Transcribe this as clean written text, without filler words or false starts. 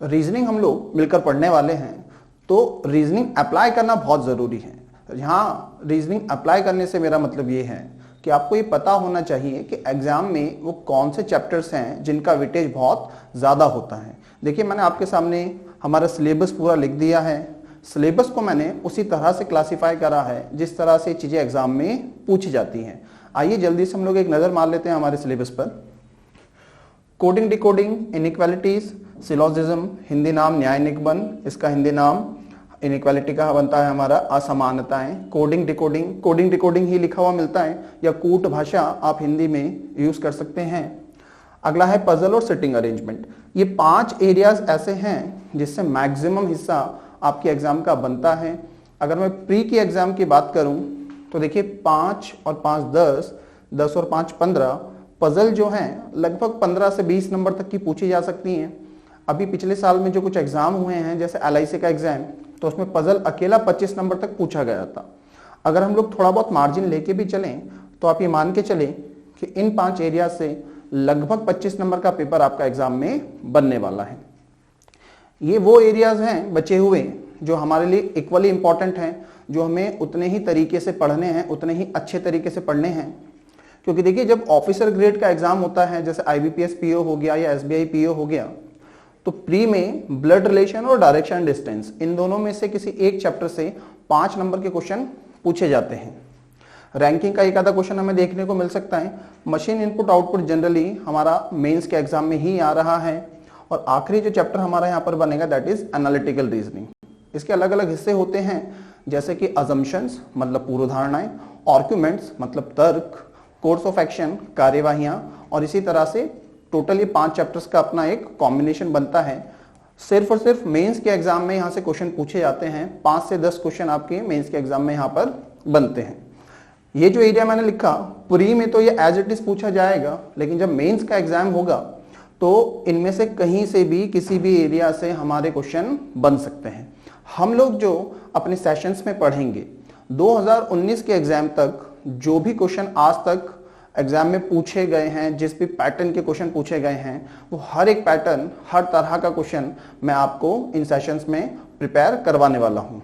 Reasoning हम लोग मिलकर पढ़ने वाले हैं, तो रीजनिंग अप्लाई करना बहुत ज़रूरी है। यहाँ रीजनिंग अप्लाई करने से मेरा मतलब ये है कि आपको ये पता होना चाहिए कि एग्जाम में वो कौन से चैप्टर्स हैं जिनका वेटेज बहुत ज़्यादा होता है। देखिए, मैंने आपके सामने हमारा सिलेबस पूरा लिख दिया है। सिलेबस को मैंने उसी तरह से क्लासीफाई करा है जिस तरह से चीज़ें एग्जाम में पूछी जाती हैं। आइए जल्दी से हम लोग एक नज़र मार लेते हैं हमारे सिलेबस पर। Coding decoding, inequalities, syllogism, Hindi नाम न्याय निगमन, इसका हिंदी नाम इनइक्वालिटी का बनता है हमारा असमानताएं। कोडिंग डिकोडिंग ही लिखा हुआ मिलता है या कूट भाषा आप हिंदी में यूज कर सकते हैं। अगला है पजल और सिटिंग अरेंजमेंट। ये 5 एरियाज ऐसे हैं जिससे मैक्सिमम हिस्सा आपके एग्जाम का बनता है। अगर मैं प्री की एग्जाम की बात करूं तो देखिए 5 और 5 10, 10 और 5 15 पजल जो हैं लगभग 15 से 20 नंबर तक की पूछी जा सकती हैं। अभी पिछले साल में जो कुछ एग्जाम हुए हैं जैसे LIC का एग्जाम, तो उसमें पजल अकेला 25 नंबर तक पूछा गया था। अगर हम लोग थोड़ा बहुत मार्जिन लेके भी चलें तो आप ये मान के चलें कि इन 5 एरिया से लगभग 25 नंबर का पेपर आपका एग्जाम में बनने वाला है। ये वो एरियाज हैं बचे हुए जो हमारे लिए इक्वली इंपॉर्टेंट हैं, जो हमें उतने ही तरीके से पढ़ने हैं, उतने ही अच्छे तरीके से पढ़ने हैं। क्योंकि देखिए, जब ऑफिसर ग्रेड का एग्जाम होता है जैसे IBPS PO हो गया या SBI PO हो गया, तो प्री में ब्लड रिलेशन और डायरेक्शन डिस्टेंस, इन दोनों में से किसी एक चैप्टर से 5 नंबर के क्वेश्चन पूछे जाते हैं। रैंकिंग का एक आधा क्वेश्चन हमें देखने को मिल सकता है। मशीन इनपुट आउटपुट जनरली हमारा मेंस के एग्जाम में ही आ रहा है। और आखिरी जो चैप्टर हमारा यहाँ पर बनेगा दैट इज एनालिटिकल रीजनिंग। इसके अलग अलग हिस्से होते हैं जैसे कि अजम्पशंस मतलब पूर्व धारणाएं, आर्ग्यूमेंट्स मतलब तर्क, कोर्स ऑफ एक्शन कार्यवाहियां, और इसी तरह से टोटल ये 5 चैप्टर्स का अपना एक कॉम्बिनेशन बनता है। सिर्फ और सिर्फ मेंस के एग्जाम में यहाँ से क्वेश्चन पूछे जाते हैं। 5 से 10 क्वेश्चन आपके मेंस के एग्जाम में यहाँ पर बनते हैं। ये जो एरिया मैंने लिखा प्री में तो ये एज इट इज पूछा जाएगा, लेकिन जब मेंस का एग्जाम होगा तो इनमें से कहीं से भी किसी भी एरिया से हमारे क्वेश्चन बन सकते हैं। हम लोग जो अपने सेशंस में पढ़ेंगे 2019 के एग्जाम तक जो भी क्वेश्चन आज तक एग्जाम में पूछे गए हैं, जिस भी पैटर्न के क्वेश्चन पूछे गए हैं, वो हर एक पैटर्न, हर तरह का क्वेश्चन मैं आपको इन सेशंस में प्रिपेयर करवाने वाला हूं।